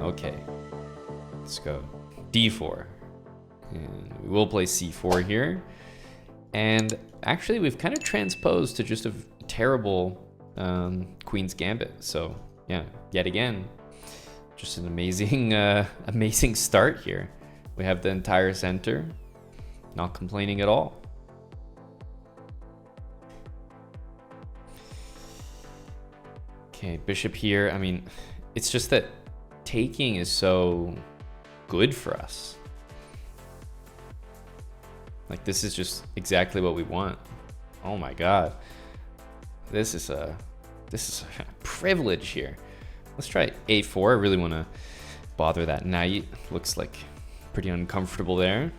Okay, let's go d4. And we will play c4 here. And actually, we've kind of transposed to just a terrible Queen's Gambit. So yeah, yet again, just an amazing, amazing start here. We have the entire center, not complaining at all. Okay, bishop here. I mean, it's just that taking is so good for us. Like, this is just exactly what we want. Oh my god, this is a privilege here. Let's try a4. I really want to bother that knight. Looks like pretty uncomfortable there.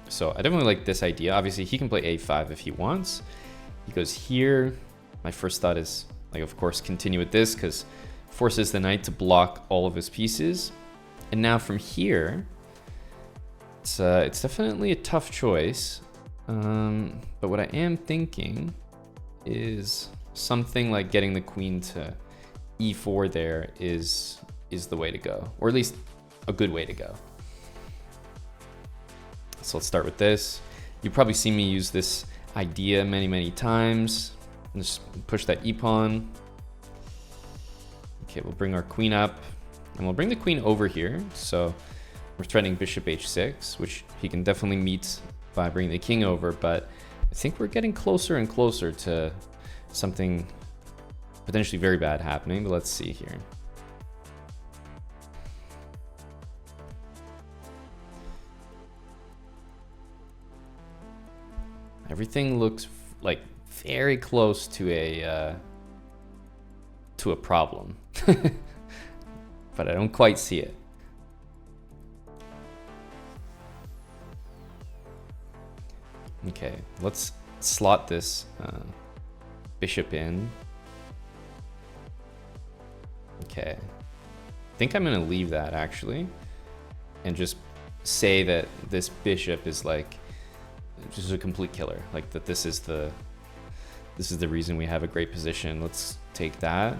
So I definitely like this idea. Obviously, he can play a5 if he wants. He goes here. My first thought is, like, of course, continue with this because forces the knight to block all of his pieces. And now from here, it's definitely a tough choice. But what I am thinking is something like getting the queen to e4 there is the way to go, or at least a good way to go. So let's start with this. You've probably seen me use this idea many times. Just push that e-pawn. Okay, we'll bring our queen up, and we'll bring the queen over here. So we're threatening bishop h6, which he can definitely meet by bringing the king over, but I think we're getting closer and closer to something potentially very bad happening. But let's see here. Everything looks like very close to a problem, but I don't quite see it. Okay, let's slot this bishop in. Okay, I think I'm gonna leave that actually, and just say that this bishop is like just a complete killer. Like that this is the reason we have a great position. Let's take that.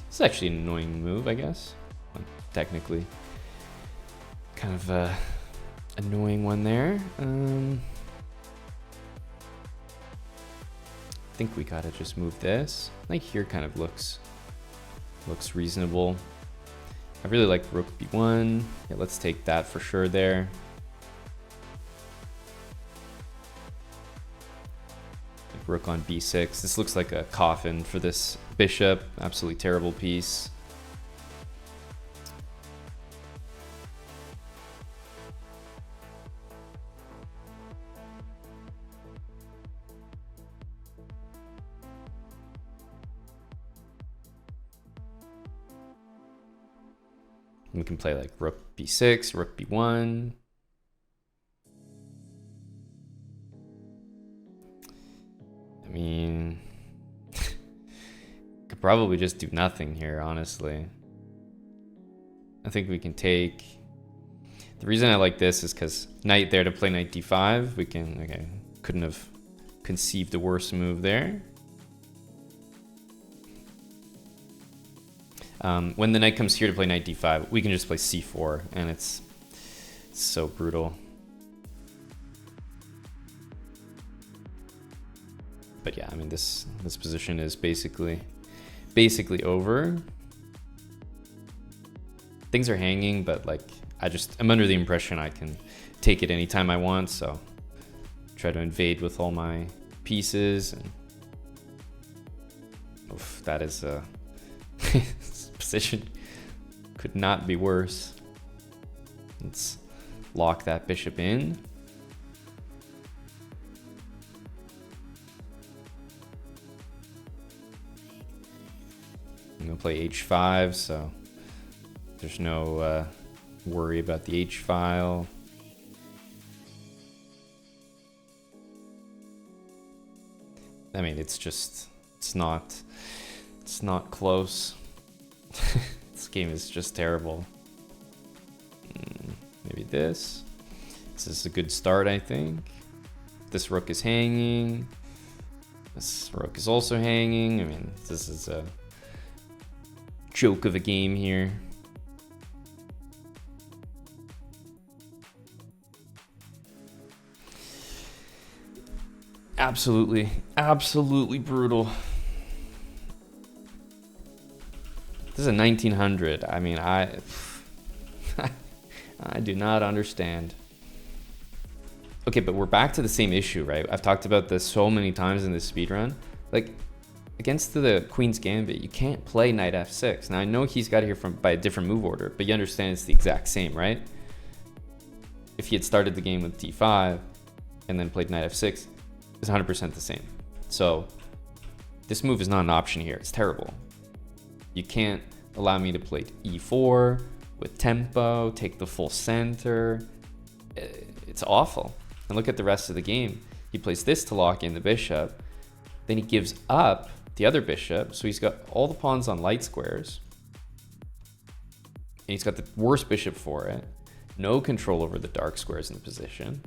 It's actually an annoying move, I guess. Technically, kind of a annoying one there. I think we gotta just move this. Like here kind of looks reasonable. I really like rook b1. Yeah, let's take that for sure there. Like rook on b6. This looks like a coffin for this bishop. Absolutely terrible piece. We can play like rook b6, rook b1. I mean, could probably just do nothing here, honestly. I think we can take. The reason I like this is because knight there to play knight d5. We can, okay, couldn't have conceived a worse move there. When the knight comes here to play knight d5, we can just play c4, and it's so brutal. But yeah, I mean, this position is basically over. Things are hanging, but like I'm under the impression I can take it anytime I want, so try to invade with all my pieces. And oof, that is a position could not be worse. Let's lock that bishop in. I'm gonna play h5, so there's no worry about the h file. I mean, it's not close. This game is just terrible. Maybe this. This is a good start, I think. This rook is hanging. This rook is also hanging. I mean, this is a joke of a game here. Absolutely, absolutely brutal. This is a 1900. I mean, I do not understand. Okay, but we're back to the same issue, right? I've talked about this so many times in this speedrun. Like, against the Queen's Gambit, you can't play knight f6. Now, I know he's got it here by a different move order, but you understand it's the exact same, right? If he had started the game with d5 and then played knight f6, it's 100% the same. So this move is not an option here. It's terrible. You can't allow me to play e4 with tempo, take the full center. It's awful. And look at the rest of the game. He plays this to lock in the bishop. Then he gives up the other bishop. So he's got all the pawns on light squares. And he's got the worst bishop for it. No control over the dark squares in the position.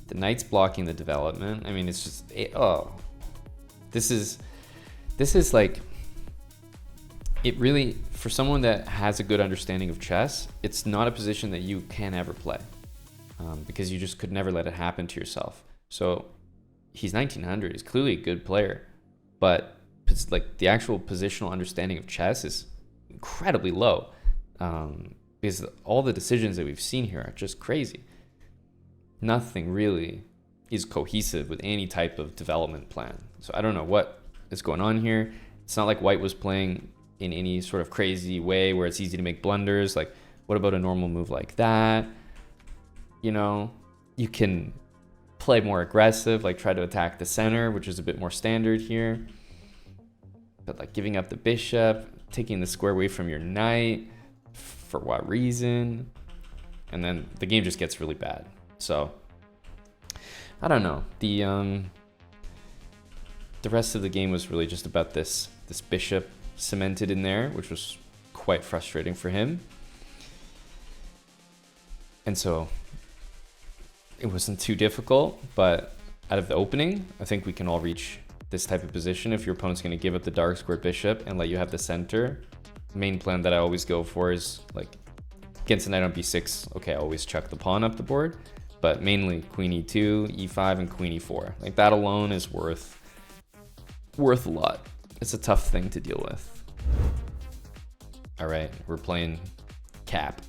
The knight's blocking the development. I mean, it's just, oh. This is like, it really, for someone that has a good understanding of chess, it's not a position that you can ever play. Because you just could never let it happen to yourself. So he's 1900, he's clearly a good player, but it's like the actual positional understanding of chess is incredibly low, because all the decisions that we've seen here are just crazy. Nothing really is cohesive with any type of development plan. So I don't know what is going on here. It's not like white was playing in any sort of crazy way where it's easy to make blunders. Like, what about a normal move like that? You know, you can play more aggressive, like try to attack the center, which is a bit more standard here. But like giving up the bishop, taking the square away from your knight, for what reason? And then the game just gets really bad. So I don't know. The rest of the game was really just about this bishop cemented in there, which was quite frustrating for him. And so it wasn't too difficult, but out of the opening, I think we can all reach this type of position. If your opponent's going to give up the dark square bishop and let you have the center, main plan that I always go for is like against the knight on b6. Okay, I always chuck the pawn up the board, but mainly queen e2, e5, and queen e4. Like that alone is worth a lot. It's a tough thing to deal with. All right, we're playing cap.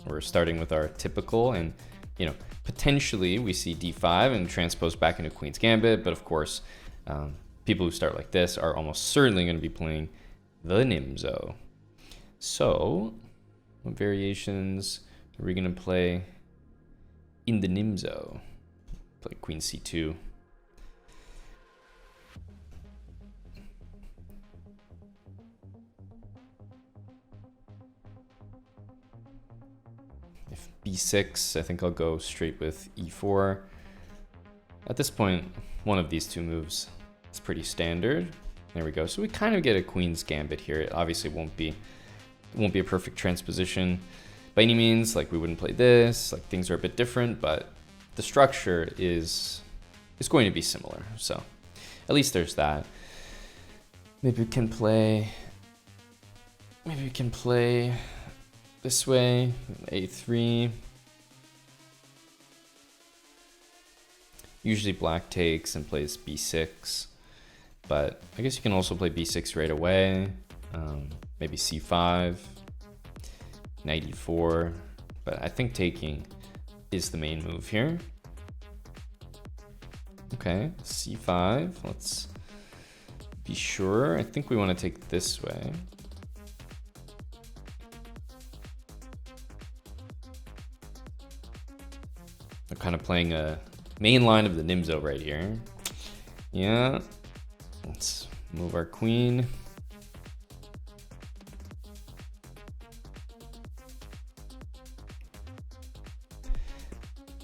We're starting with our typical, and you know, potentially we see d5 and transpose back into Queen's Gambit, but of course, people who start like this are almost certainly going to be playing the Nimzo. So, what variations are we going to play in the Nimzo? Play Queen c2. b6, I think I'll go straight with e4. At this point, one of these two moves is pretty standard. There we go. So we kind of get a Queen's Gambit here. It obviously won't be a perfect transposition by any means. Like we wouldn't play this. Like things are a bit different, but the structure is going to be similar. So at least there's that. Maybe we can play this way, a3. Usually black takes and plays b6, but I guess you can also play b6 right away. Maybe c5, knight e4, but I think taking is the main move here. Okay, c5, let's be sure. I think we want to take this way. I'm kind of playing a main line of the Nimzo right here. Yeah, let's move our queen.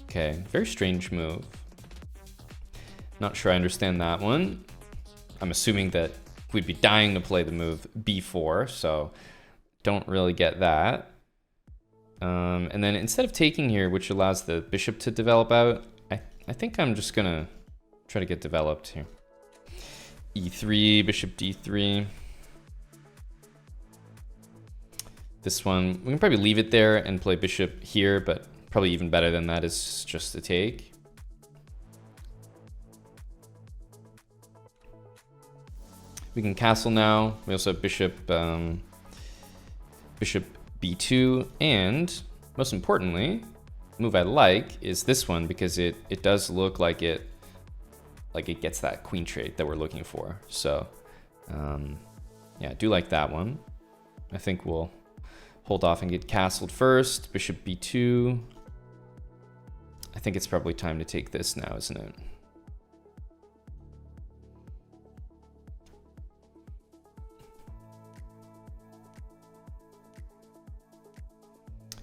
Okay, very strange move. Not sure I understand that one. I'm assuming that we'd be dying to play the move b4, so don't really get that. And then instead of taking here, which allows the bishop to develop out, I think I'm just gonna try to get developed here. E3, bishop d3. This one, we can probably leave it there and play bishop here, but probably even better than that is just to take. We can castle now. We also have bishop bishop b2, and most importantly, move I like is this one because it does look like it gets that queen trait that we're looking for. So yeah, I do like that one. I think we'll hold off and get castled first. Bishop b2. I think it's probably time to take this now, isn't it?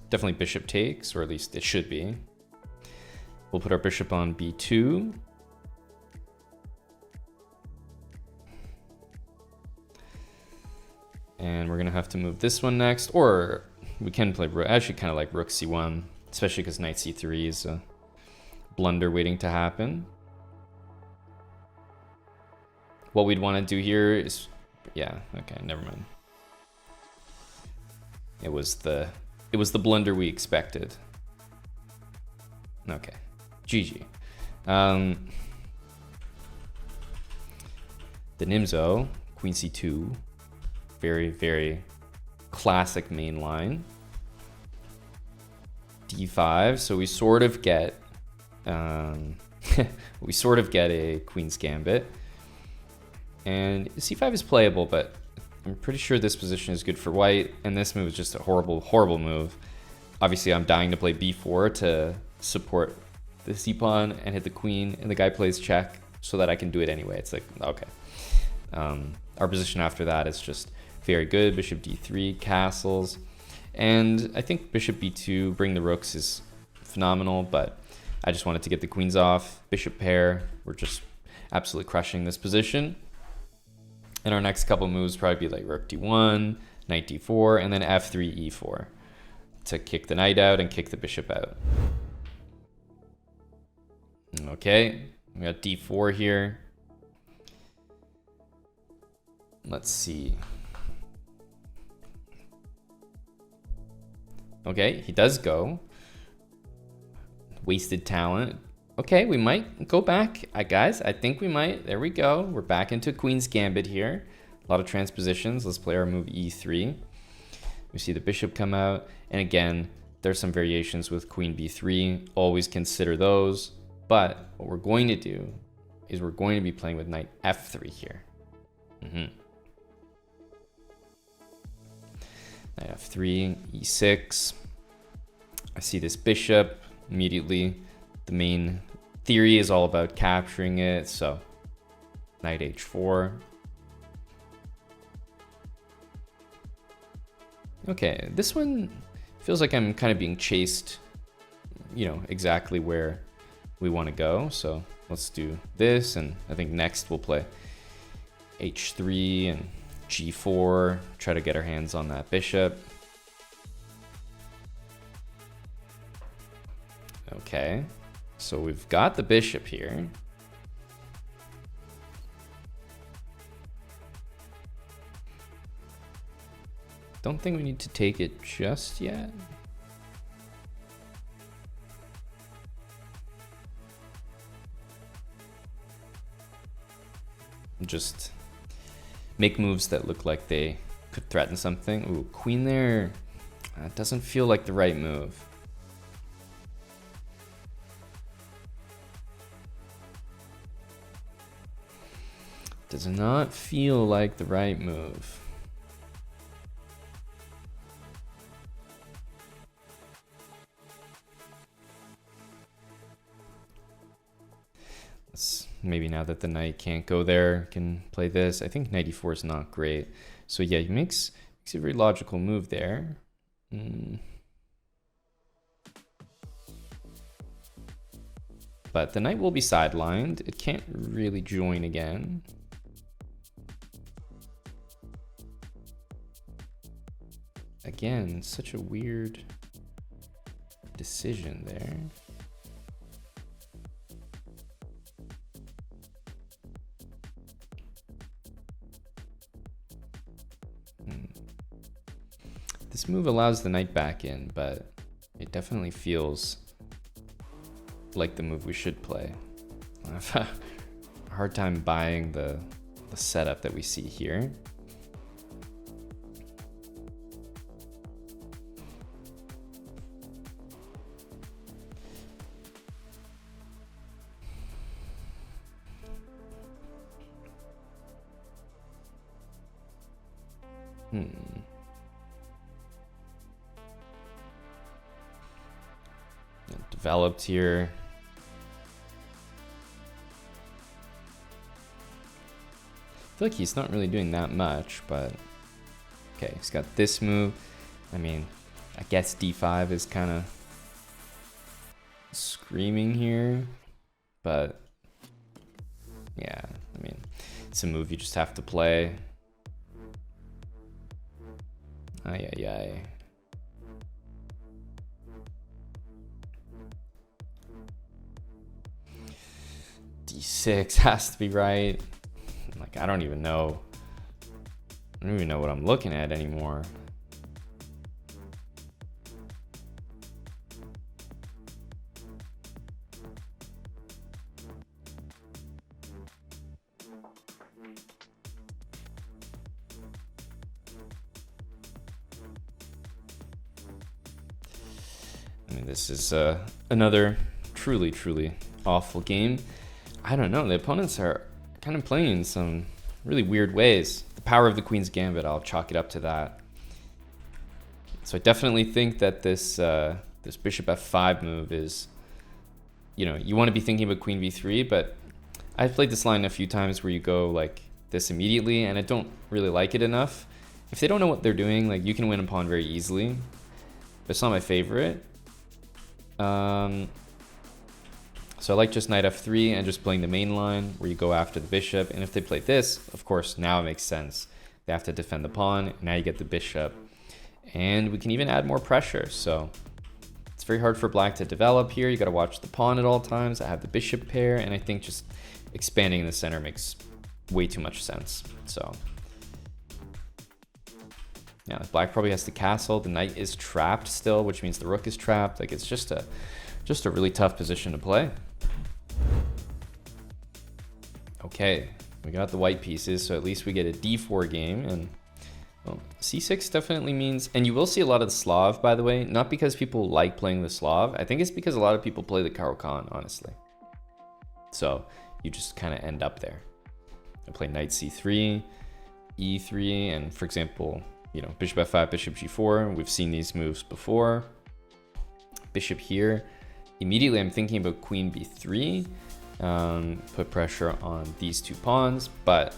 Definitely bishop takes, or at least it should be. We'll put our bishop on b2. And we're gonna have to move this one next, or we can play rook. I actually kind of like rook c1, especially because knight c3 is a blunder waiting to happen. What we'd want to do here is, yeah, okay, never mind. It was the blunder we expected. Okay, GG. The Nimzo, queen c2, very, very classic main line. d5, so we sort of get a queen's gambit. And c5 is playable, but I'm pretty sure this position is good for white, and this move is just a horrible, horrible move. Obviously, I'm dying to play b4 to support the c-pawn and hit the queen, and the guy plays check so that I can do it anyway. It's like, okay. Our position after that is just very good. Bishop d3, castles. And I think bishop b2, bring the rooks is phenomenal, but I just wanted to get the queens off. Bishop pair, we're just absolutely crushing this position. And our next couple moves probably be like rook d1, knight d4, and then f3, e4 to kick the knight out and kick the bishop out. Okay, we got d4 here. Let's see. Okay, he does go. Wasted talent. Okay, we might go back. Guys, I think we might. There we go. We're back into Queen's Gambit here. A lot of transpositions. Let's play our move e3. We see the bishop come out. And again, there's some variations with queen b3. Always consider those. But what we're going to do is we're going to be playing with knight f3 here. Knight f3, e6. I see this bishop immediately. The main theory is all about capturing it, so knight h4. Okay, this one feels like I'm kind of being chased, you know, exactly where we want to go. So let's do this, and I think next we'll play h3 and g4, try to get our hands on that bishop. Okay, so we've got the bishop here. Don't think we need to take it just yet. Just make moves that look like they could threaten something. Ooh, queen there. That doesn't feel like the right move. Does not feel like the right move. Maybe now that the knight can't go there, can play this. I think knight e4 is not great. So yeah, he makes a very logical move there. But the knight will be sidelined. It can't really join again. Again, such a weird decision there. This move allows the knight back in, but it definitely feels like the move we should play. I have a hard time buying the setup that we see here. Developed here. I feel like he's not really doing that much, but okay, he's got this move. I mean, I guess d5 is kind of screaming here, but yeah, I mean, it's a move you just have to play. Ay, ay, ay. D6 has to be right. Like, I don't even know. I don't even know what I'm looking at anymore. I mean, this is another truly awful game. I don't know. The opponents are kind of playing in some really weird ways. The power of the Queen's Gambit, I'll chalk it up to that. So I definitely think that this this bishop f5 move is, you know, you want to be thinking about queen b3, but I've played this line a few times where you go like this immediately, and I don't really like it enough. If they don't know what they're doing, like, you can win a pawn very easily, but it's not my favorite. So I like just knight f3 and just playing the main line where you go after the bishop. And if they play this, of course, now it makes sense. They have to defend the pawn. Now you get the bishop. And we can even add more pressure. So it's very hard for black to develop here. You got to watch the pawn at all times. I have the bishop pair. And I think just expanding in the center makes way too much sense. So yeah, black probably has to castle. The knight is trapped still, which means the rook is trapped. Like, it's just a really tough position to play. Okay, we got the white pieces, so at least we get a d4 game. And well, c6 definitely means, and you will see a lot of the Slav, by the way, not because people like playing the Slav. I think it's because a lot of people play the Caro-Kann, honestly. So you just kind of end up there. I play knight c3, e3, and for example, you know, bishop f5, bishop g4. We've seen these moves before. Bishop here. Immediately I'm thinking about queen b3, put pressure on these two pawns, but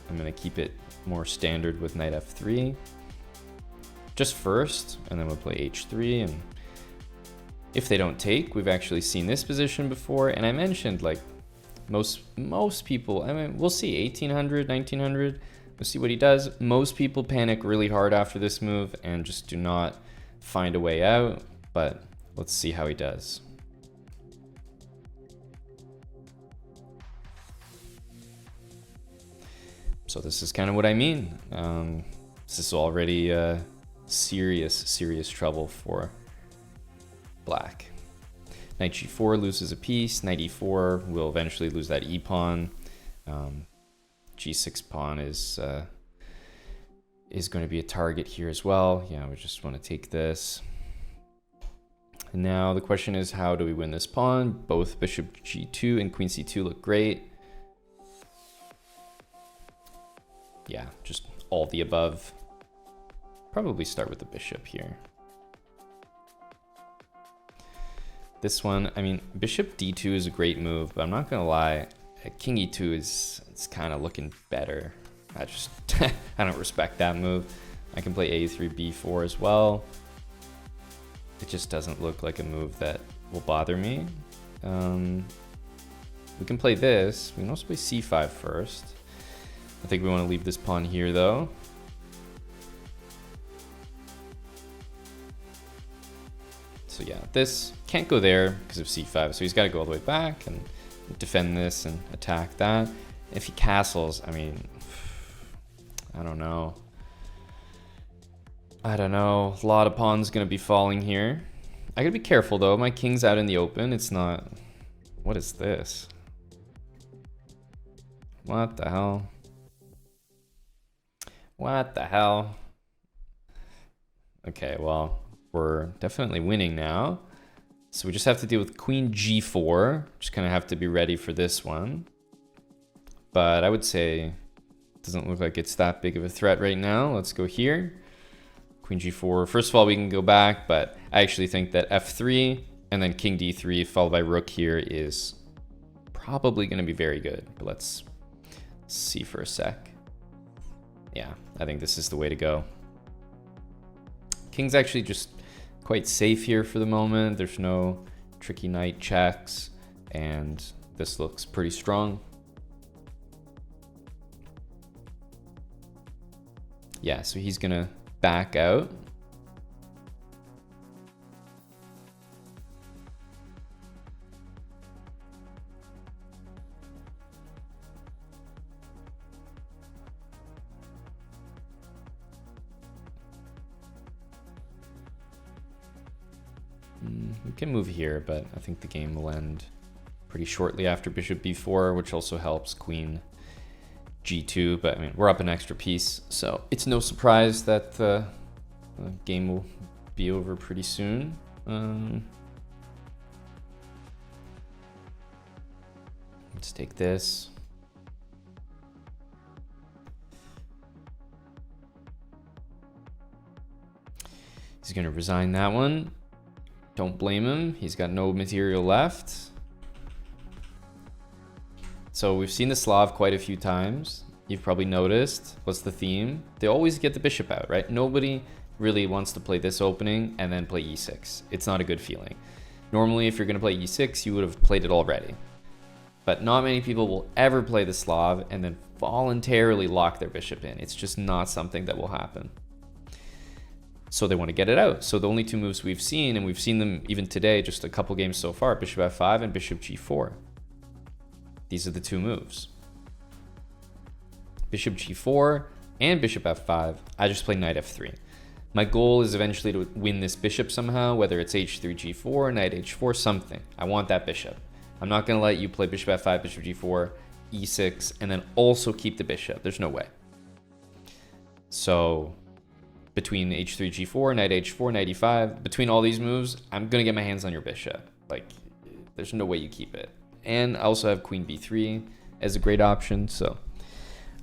I'm going to keep it more standard with knight f3 just first, and then we'll play h3. And if they don't take, we've actually seen this position before, and I mentioned like most people, I mean, we'll see 1800, 1900, we'll see what he does. Most people panic really hard after this move and just do not find a way out, but let's see how he does. So this is kind of what I mean. This is already serious trouble for black. Knight g4 loses a piece. Knight e4 will eventually lose that e pawn. G6 pawn is going to be a target here as well. Yeah, we just want to take this. And now the question is, how do we win this pawn? Both bishop g2 and queen c2 look great. Yeah, just all the above. Probably start with the bishop here. This one, I mean, bishop d2 is a great move, but I'm not gonna lie, king e2 it's kind of looking better. I just I don't respect that move. I can play a3 b4 as well. It just doesn't look like a move that will bother me. We can play this. We can also play c5 first. I think we want to leave this pawn here though. So yeah, this can't go there because of c5, so he's got to go all the way back and defend this and attack that. If he castles, I mean, I don't know. I don't know. A lot of pawns gonna be falling here. I gotta be careful though. My king's out in the open. It's not... What is this? What the hell? What the hell? Okay, well, we're definitely winning now. So we just have to deal with queen g4. Just kind of have to be ready for this one. But I would say it doesn't look like it's that big of a threat right now. Let's go here. Queen g4. First of all, we can go back, but I actually think that f3 and then king d3 followed by rook here is probably going to be very good. But let's see for a sec. Yeah, I think this is the way to go. King's actually just quite safe here for the moment. There's no tricky knight checks, and this looks pretty strong. Yeah, so he's gonna back out. We can move here, but I think the game will end pretty shortly after bishop b4, which also helps queen g2. But I mean, we're up an extra piece, so it's no surprise that the game will be over pretty soon. Let's take this. He's gonna resign that one. Don't blame him. He's got no material left. So we've seen the Slav quite a few times. You've probably noticed. What's the theme? They always get the bishop out, right? Nobody really wants to play this opening and then play e6. It's not a good feeling. Normally, if you're going to play e6, you would have played it already. But not many people will ever play the Slav and then voluntarily lock their bishop in. It's just not something that will happen. So they want to get it out. So the only two moves we've seen, and we've seen them even today, just a couple games so far, bishop f5 and bishop g4. These are the two moves. Bishop g4 and bishop f5. I just play knight f3. My goal is eventually to win this bishop somehow, whether it's h3, g4, knight h4, something. I want that bishop. I'm not going to let you play bishop f5, bishop g4, e6, and then also keep the bishop. There's no way. So between h3, g4, knight h4, knight e5, between all these moves, I'm going to get my hands on your bishop. Like, there's no way you keep it. And I also have queen b3 as a great option. So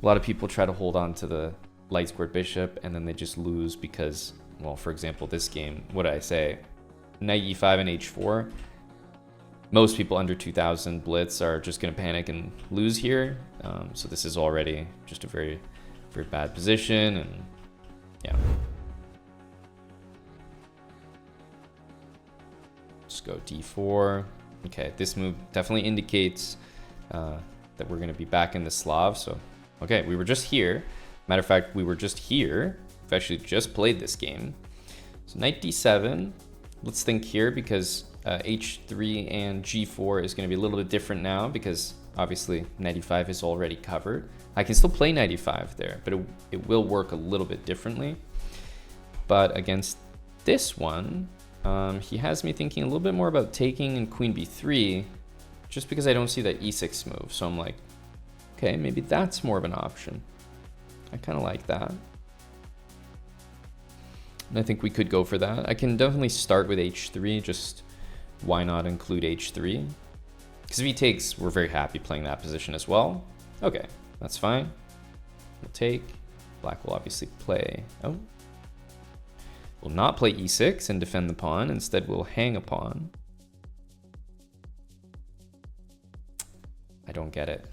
a lot of people try to hold on to the light squared bishop and then they just lose because, well, for example, this game, what did I say? Knight e5 and h4. Most people under 2000 blitz are just going to panic and lose here. So this is already just a very, very bad position. And yeah. Just go d4. Okay, this move definitely indicates that we're going to be back in the Slav. So, okay, we were just here. Matter of fact, we were just here. We've actually just played this game. So knight d7. Let's think here because h3 and g4 is going to be a little bit different now because obviously knight e5 is already covered. I can still play knight e5 there, but it will work a little bit differently. But against this one, he has me thinking a little bit more about taking and queen b3 just because I don't see that e6 move. So I'm like, okay, maybe that's more of an option. I kind of like that. And I think we could go for that. I can definitely start with h3, just why not include h3? Because if he takes, we're very happy playing that position as well. Okay, that's fine. We'll take. Black will obviously play. Oh. We'll not play e6 and defend the pawn. Instead, we'll hang a pawn. I don't get it.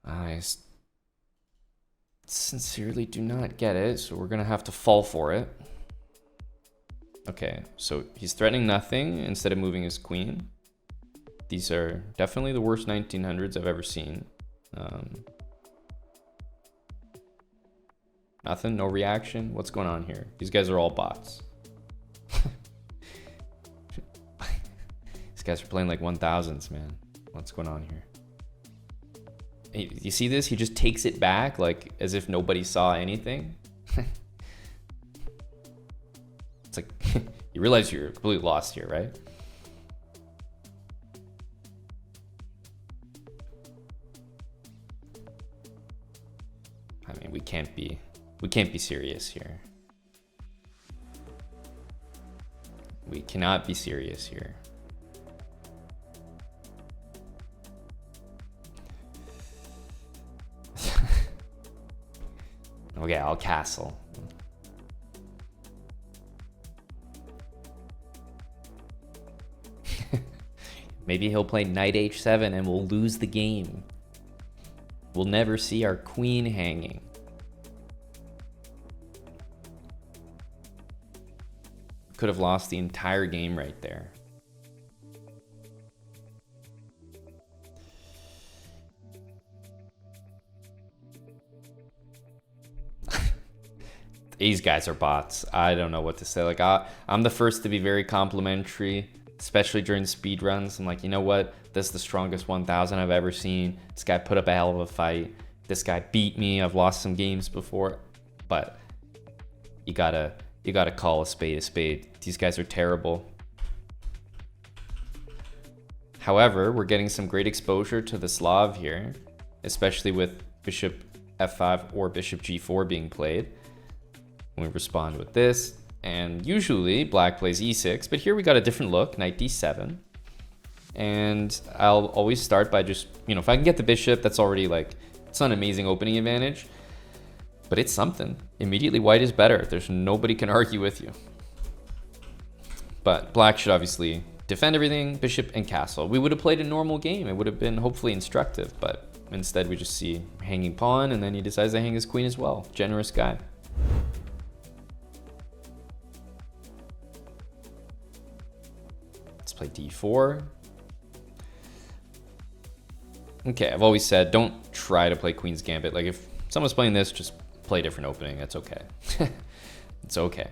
I sincerely do not get it, so we're going to have to fall for it. Okay, so he's threatening nothing instead of moving his queen. These are definitely the worst 1900s I've ever seen. Nothing, no reaction. What's going on here? These guys are all bots. These guys are playing like 1000s, man. What's going on here? You see this? He just takes it back like as if nobody saw anything. You realize you're completely lost here, right? I mean, we can't be serious here. We cannot be serious here. Okay, I'll castle. Maybe he'll play knight h7 and we'll lose the game. We'll never see our queen hanging. Could have lost the entire game right there. These guys are bots. I don't know what to say. Like, I'm the first to be very complimentary, especially during speed runs. I'm like, you know what? This is the strongest 1000 I've ever seen. This guy put up a hell of a fight. This guy beat me. I've lost some games before, but you gotta call a spade a spade. These guys are terrible. However, we're getting some great exposure to the Slav here, especially with bishop f5 or bishop g4 being played. We respond with this, and usually black plays e6, but here we got a different look, knight d7. And I'll always start by just, you know, if I can get the bishop, that's already like, it's not an amazing opening advantage, but it's something. Immediately white is better. There's nobody can argue with you. But black should obviously defend everything, bishop and castle. We would have played a normal game. It would have been hopefully instructive, but instead we just see hanging pawn, and then he decides to hang his queen as well. Generous guy. Play d4. Okay, I've always said don't try to play Queen's Gambit. Like, if someone's playing this, just play a different opening. That's okay. It's okay.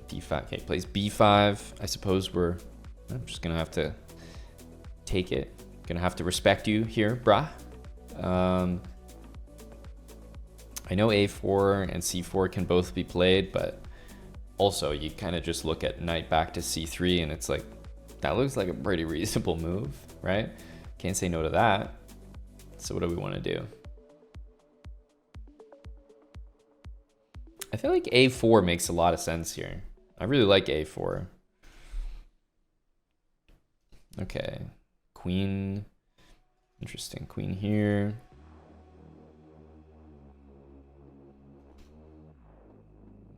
d5. Okay, plays b5. I suppose I'm just gonna have to take it. Gonna have to respect you here, brah. I know a4 and c4 can both be played, but also you kind of just look at knight back to c3 and it's like, that looks like a pretty reasonable move, right? Can't say no to that. So what do we want to do? I feel like a4 makes a lot of sense here. I really like a4. Okay, queen. Interesting, queen here.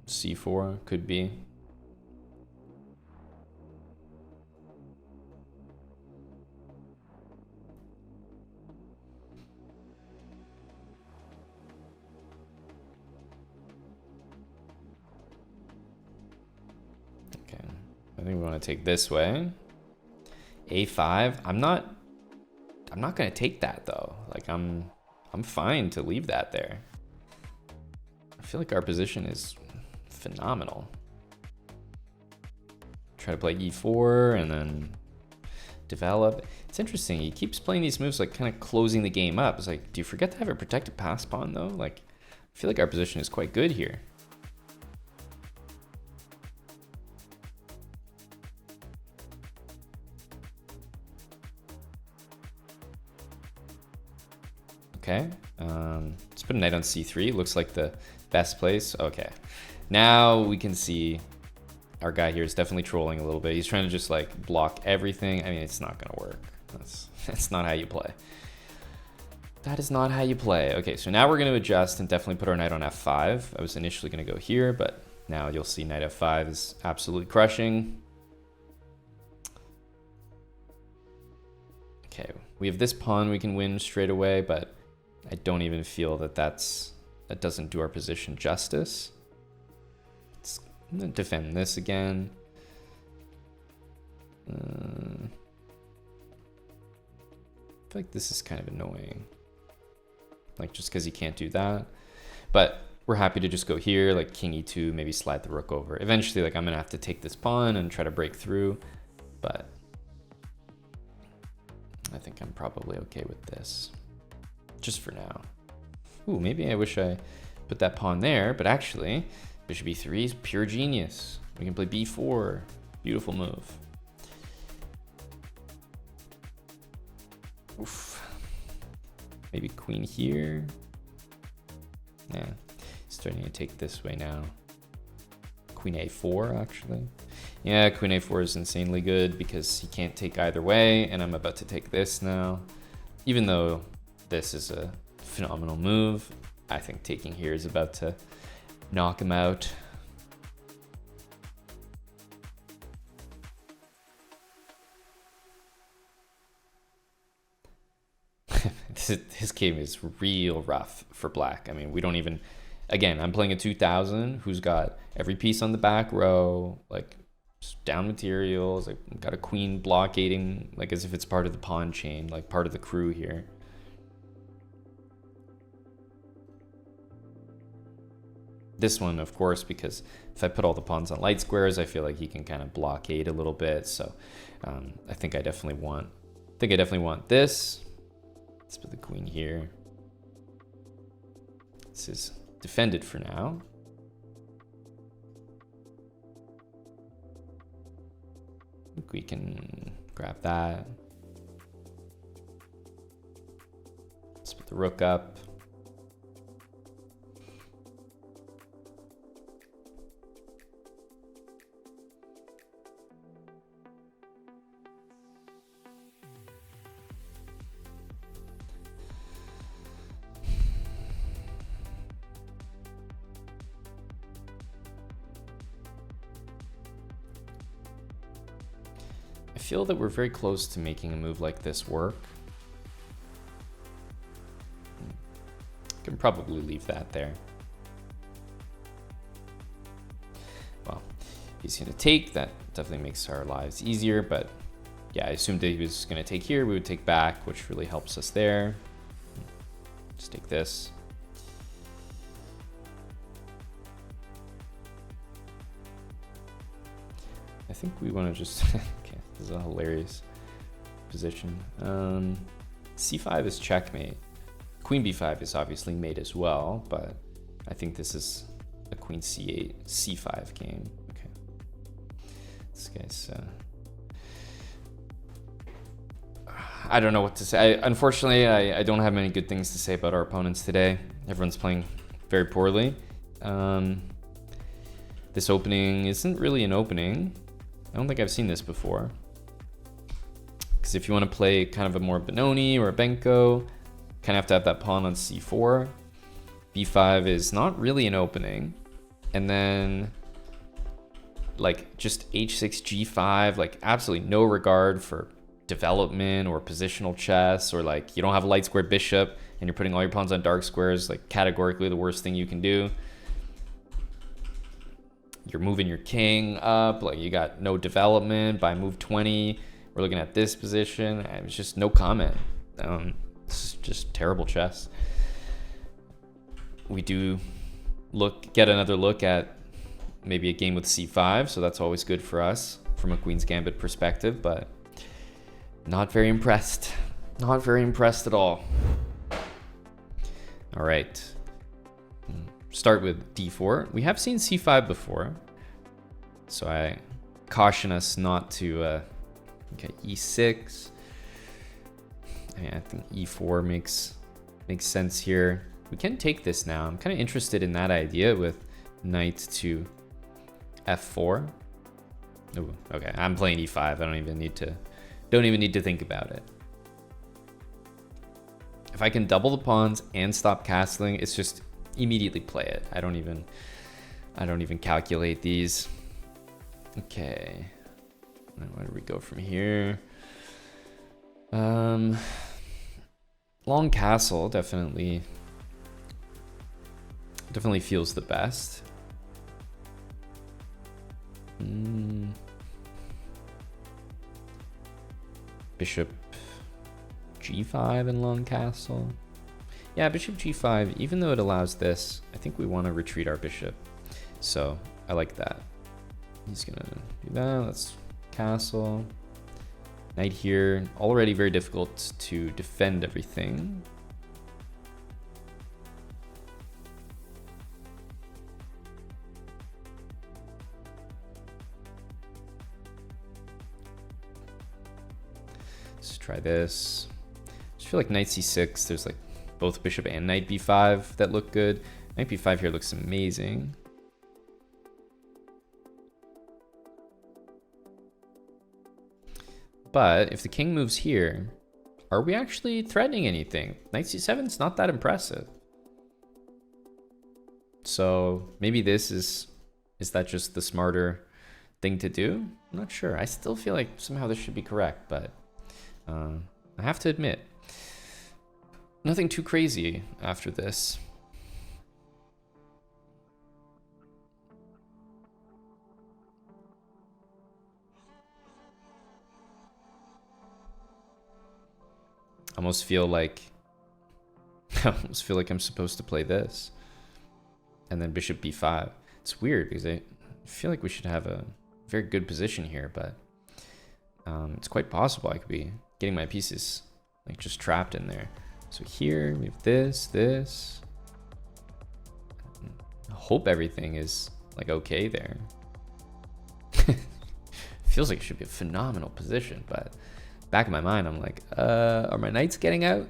c4 could be. I think we want to take this way. a5. I'm not going to take that though. Like, I'm fine to leave that there. I feel like our position is phenomenal. Try to play e4 and then develop. It's interesting. He keeps playing these moves, like kind of closing the game up. It's like, do you forget to have a protected pass pawn though? Like, I feel like our position is quite good here. Okay, let's put a knight on c3. Looks like the best place. Okay, now we can see our guy here is definitely trolling a little bit. He's trying to just like block everything. I mean, it's not gonna work. That's not how you play. That is not how you play. Okay, so now we're gonna adjust and definitely put our knight on f5. I was initially gonna go here, but now you'll see knight f5 is absolutely crushing. Okay, we have this pawn we can win straight away, but I don't even feel that that doesn't do our position justice. I'm gonna defend this again. I feel like this is kind of annoying. Like, just because you can't do that. But we're happy to just go here, like king e2, maybe slide the rook over. Eventually, like, I'm gonna have to take this pawn and try to break through, but I think I'm probably okay with this. Just for now. Ooh, maybe I wish I put that pawn there, but actually, bishop e3 is pure genius. We can play b4. Beautiful move. Oof. Maybe queen here. Yeah, starting to take this way now. Queen a4, actually. Yeah, queen a4 is insanely good because he can't take either way, and I'm about to take this now. Even though this is a phenomenal move, I think taking here is about to knock him out. This game is real rough for black. I mean, we don't even, again, I'm playing a 2000 who's got every piece on the back row, like down materials, like got a queen blockading, like as if it's part of the pawn chain, like part of the crew here. This one, of course, because if I put all the pawns on light squares, I feel like he can kind of blockade a little bit. So I think I definitely want this. Let's put the queen here. This is defended for now. I think we can grab that. Let's put the rook up. I feel that we're very close to making a move like this work. Can probably leave that there. Well, he's gonna take, that definitely makes our lives easier, but yeah, I assumed that he was gonna take here, we would take back, which really helps us there. Just take this. I think we want to just, okay, this is a hilarious position. C5 is checkmate. Queen b5 is obviously mate as well, but I think this is a queen c8, c5 game. Okay. This guy's, I don't know what to say. Unfortunately, I don't have many good things to say about our opponents today. Everyone's playing very poorly. This opening isn't really an opening. I don't think I've seen this before. Because if you want to play kind of a more Benoni or a Benko, kind of have to have that pawn on c4. b5 is not really an opening. And then like just h6, g5, like absolutely no regard for development or positional chess, or like you don't have a light square bishop and you're putting all your pawns on dark squares, like categorically the worst thing you can do. You're moving your king up, like you got no development by move 20. We're looking at this position. It's just no comment. This is just terrible chess. We do get another look at maybe a game with c5, so that's always good for us from a Queen's Gambit perspective, but not very impressed. Not very impressed at all. All right. Start with d4. We have seen c5 before, so I caution us not to. Okay, e6. I think e4 makes sense here. We can take this now. I'm kind of interested in that idea with knight to f4. Ooh, okay, I'm playing e5. I don't even need to think about it. If I can double the pawns and stop castling, it's just immediately play it. I don't even calculate these. Okay. Now where do we go from here? Long castle definitely feels the best. Bishop g5 in long castle. Yeah, bishop g5, even though it allows this, I think we want to retreat our bishop. So I like that. He's gonna do that. Let's castle. Knight here, already very difficult to defend everything. Let's try this. I just feel like knight c6, there's like both bishop and knight b5 that look good. Knight b5 here looks amazing. But if the king moves here, are we actually threatening anything? Knight c7 is not that impressive. So maybe this is that just the smarter thing to do? I'm not sure. I still feel like somehow this should be correct, but I have to admit, nothing too crazy after this. I almost feel like I'm supposed to play this. And then bishop b5. It's weird because I feel like we should have a very good position here, but it's quite possible I could be getting my pieces like just trapped in there. So here we have this. I hope everything is like okay there. Feels like it should be a phenomenal position, but back in my mind I'm like, are my knights getting out?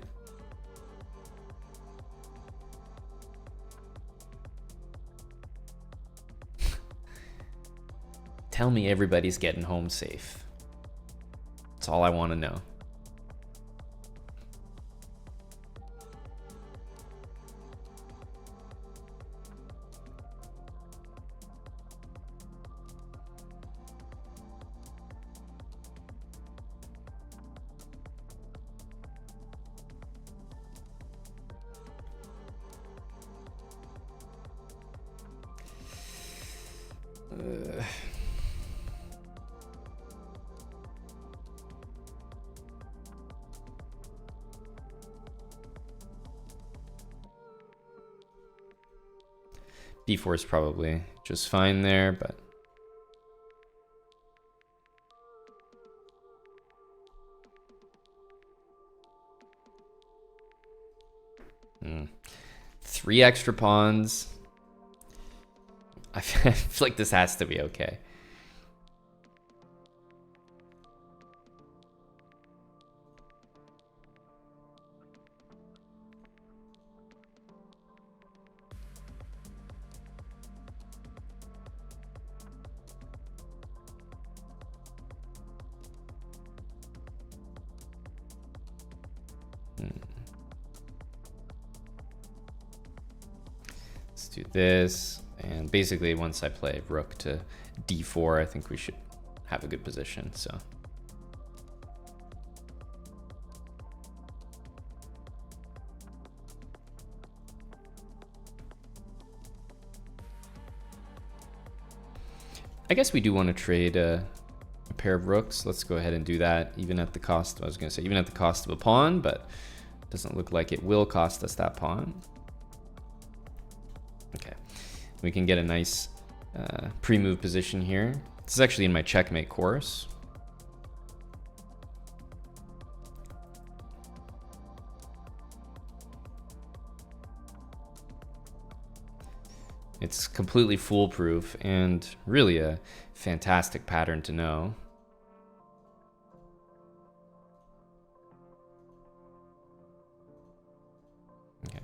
Tell me everybody's getting home safe. That's all I want to know. B4 is probably just fine there, but three extra pawns. I feel like this has to be okay. Let's do this. And basically, once I play rook to d4, I think we should have a good position. So I guess we do want to trade a pair of rooks. Let's go ahead and do that, even at the cost, I was going to say, even at the cost of a pawn, but it doesn't look like it will cost us that pawn. Okay. We can get a nice pre-move position here. This is actually in my checkmate course. It's completely foolproof and really a fantastic pattern to know. Okay.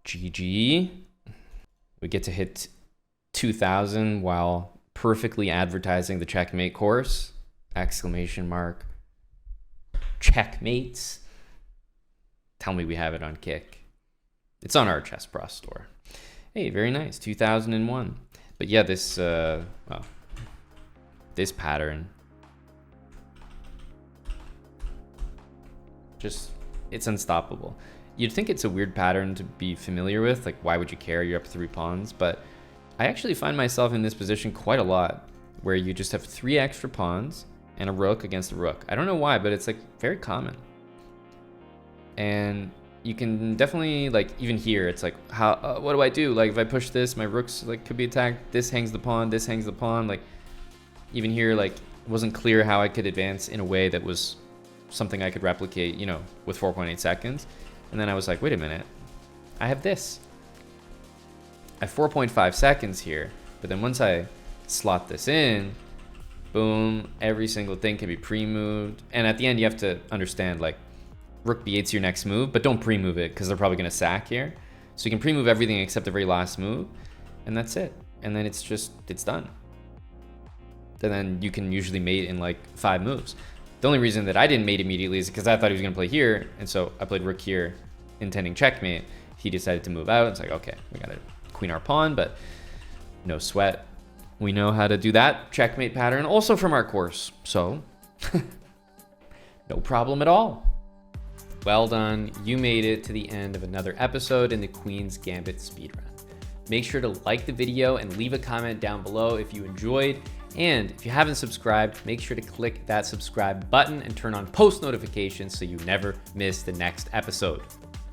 GG. We get to hit 2,000 while perfectly advertising the checkmate course. Exclamation mark. Checkmates. Tell me we have it on Kick. It's on our chessbrah store. Hey, very nice. 2001. But yeah, this well, this pattern, just, it's unstoppable. You'd think it's a weird pattern to be familiar with, like why would you care, you're up 3 pawns, but I actually find myself in this position quite a lot, where you just have 3 extra pawns and a rook against a rook. I don't know why, but it's like very common. And you can definitely, like, even here, it's like, how, what do I do? Like, if I push this, my rooks like could be attacked. This hangs the pawn, this hangs the pawn. Like, even here, like, it wasn't clear how I could advance in a way that was something I could replicate, you know, with 4.8 seconds. And then I was like, wait a minute, I have this. I have 4.5 seconds here, but then once I slot this in, boom, every single thing can be pre-moved. And at the end, you have to understand, like, rook b8's your next move, but don't pre-move it because they're probably going to sack here. So you can pre-move everything except the very last move, and that's it. And then it's done. And then you can usually mate in like 5 moves. The only reason that I didn't mate immediately is because I thought he was going to play here, and so I played rook here, intending checkmate. He decided to move out. It's like, okay, we got to queen our pawn, but no sweat. We know how to do that checkmate pattern also from our course, so no problem at all. Well done, you made it to the end of another episode in the Queen's Gambit speedrun. Make sure to like the video and leave a comment down below if you enjoyed. And if you haven't subscribed, make sure to click that subscribe button and turn on post notifications so you never miss the next episode.